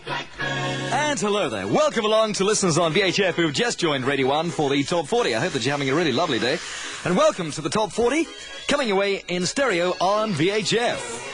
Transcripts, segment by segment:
And hello there. Welcome along to listeners on VHF who've just joined Radio 1 for the Top 40. I hope that you're having a really lovely day. And welcome to the Top 40, coming your way in stereo on VHF.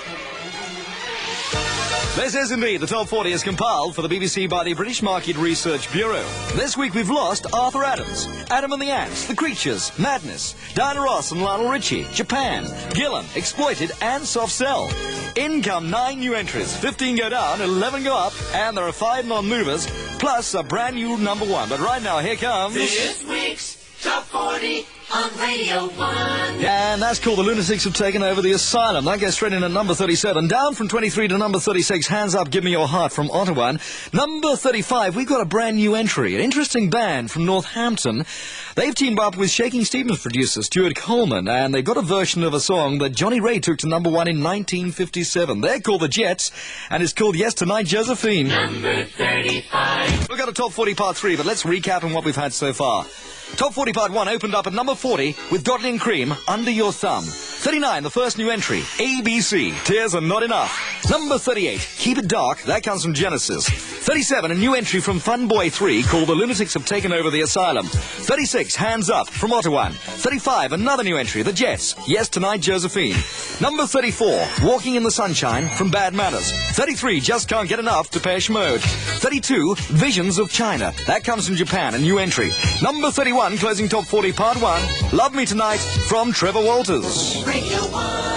This is indeed the Top 40 as compiled for the BBC by the British Market Research Bureau. This week we've lost Arthur Adams, Adam and the Ants, The Creatures, Madness, Diana Ross and Lionel Richie, Japan, Gillan, Exploited and Soft Cell. In come 9 new entries, 15 go down, 11 go up, and there are 5 non-movers, plus a brand new number 1. But right now, here comes... this week's Top 40 on Radio 1. And that's called The Lunatics Have Taken Over the Asylum. That goes straight in at number 37. Down from 23 to number 36, Hands Up, Give Me Your Heart from Ottawa. Number 35, we've got a brand new entry. An interesting band from Northampton. They've teamed up with Shaking Stevens producer Stuart Coleman, and they've got a version of a song that Johnny Ray took to number 1 in 1957. They're called The Jets, and it's called Yes Tonight, Josephine. Number 35. We've got a Top 40 Part 3, but let's recap on what we've had so far. Top 40 Part 1 opened up at number 40 with Godley & Cream, Under Your Thumb. 39, the first new entry, ABC, Tears Are Not Enough. Number 38, Keep It Dark, that comes from Genesis. 37, a new entry from Fun Boy 3 called The Lunatics Have Taken Over the Asylum. 36, Hands Up from Ottawa. 35, another new entry, The Jets, Yes Tonight, Josephine. Number 34, Walking in the Sunshine from Bad Manners. 33, Just Can't Get Enough, Depeche Mode. 32, Visions of China, that comes from Japan, a new entry. Number 31, closing Top 40 Part 1, Love Me Tonight from Trevor Walters. Radio 1.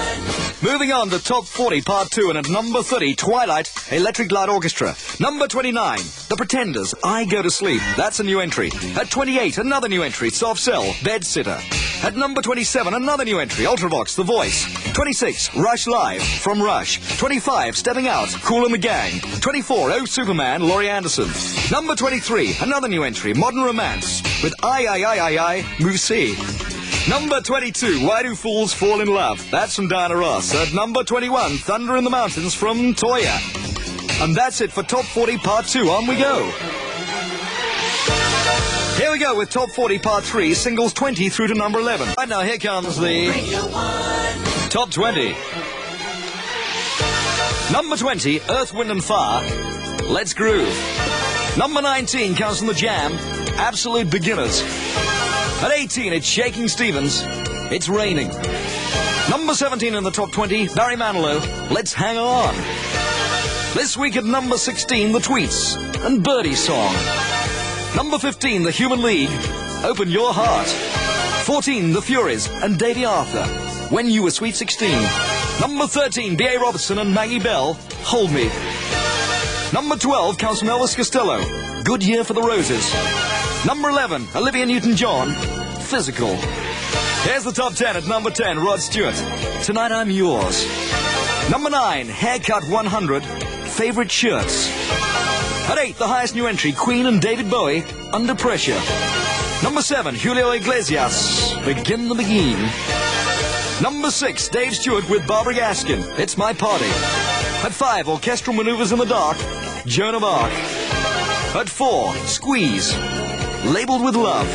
Moving on to Top 40 Part 2, and at number 30, Twilight, Electric Light Orchestra. Number 29, The Pretenders, I Go to Sleep, that's a new entry. At 28, another new entry, Soft Cell, Bedsitter. At number 27, another new entry, Ultravox, The Voice. 26, Rush Live from Rush. 25, Stepping Out, Kool and the Gang. 24, Oh Superman, Laurie Anderson. Number 23, another new entry, Modern Romance, with I, Move C. Number 22, Why Do Fools Fall in Love? That's from Diana Ross. At number 21, Thunder in the Mountains from Toya. And that's it for Top 40 Part 2. On we go. Here we go with Top 40 Part 3, singles 20 through to number 11. Right now, here comes the Top 20. Number 20, Earth, Wind and Fire, Let's Groove. Number 19 comes from The Jam, Absolute Beginners. At 18, it's Shaking Stevens, It's Raining. Number 17 in the Top 20, Barry Manilow, Let's Hang On. This week at number 16, The Tweets and Birdie Song. Number 15, The Human League, Open Your Heart. 14, The Furies and Davey Arthur, When You Were Sweet 16. Number 13, B.A. Robertson and Maggie Bell, Hold Me. Number 12 comes from Elvis Costello, Good Year for the Roses. Number 11, Olivia Newton-John, Physical. Here's the Top 10 at number 10, Rod Stewart, Tonight I'm Yours. Number 9, Haircut 100, Favorite Shirts. At 8, the highest new entry, Queen and David Bowie, Under Pressure. Number 7, Julio Iglesias, Begin the Begin. Number 6, Dave Stewart with Barbara Gaskin, It's My Party. At 5, Orchestral Maneuvers in the Dark, Joan of Arc. At 4, Squeeze, Labeled with Love.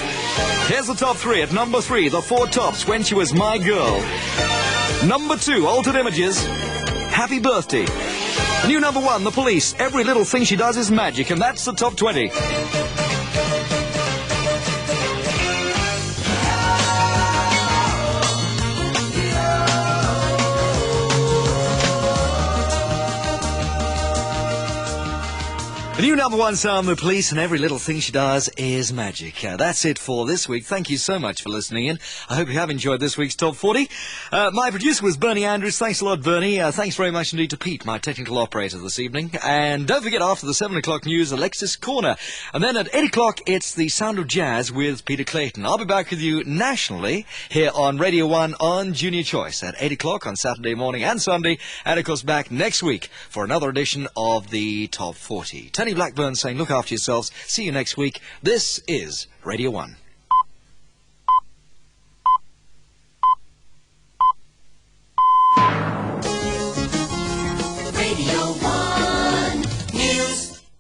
Here's the Top 3. At number 3, The Four Tops, When She Was My Girl. Number 2, Altered Images, Happy Birthday. New number 1, The Police, Every Little Thing She Does Is Magic, and that's the Top 20. The new number 1 song, The Police, and Every Little Thing She Does Is Magic. That's it for this week. Thank you so much for listening in. I hope you have enjoyed this week's Top 40. My producer was Bernie Andrews. Thanks a lot, Bernie. Thanks very much indeed to Pete, my technical operator this evening. And don't forget, after the 7 o'clock news, Alexis Corner. And then at 8 o'clock, it's The Sound of Jazz with Peter Clayton. I'll be back with you nationally here on Radio 1 on Junior Choice at 8 o'clock on Saturday morning and Sunday. And, of course, back next week for another edition of the Top 40. Tony Blackburn saying, look after yourselves. See you next week. This is Radio 1.